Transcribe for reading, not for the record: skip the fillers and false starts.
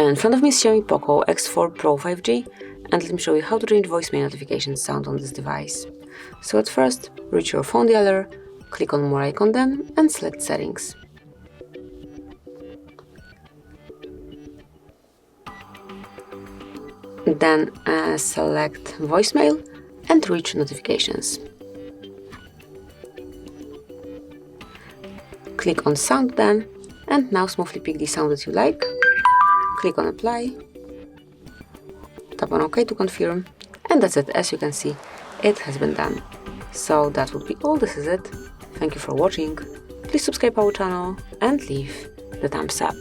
In front of me is Xiaomi POCO X4 Pro 5G, and let me show you how to change voicemail notification sound on this device. So at first, reach your phone dialer, click on More icon then, and select Settings. Then select Voicemail and reach Notifications. Click on Sound then, and now smoothly pick the sound that you like. Click on Apply. Tap on OK to confirm. And that's it. As you can see, it has been done. So that would be all. This is it. Thank you for watching. Please subscribe our channel and leave the thumbs up.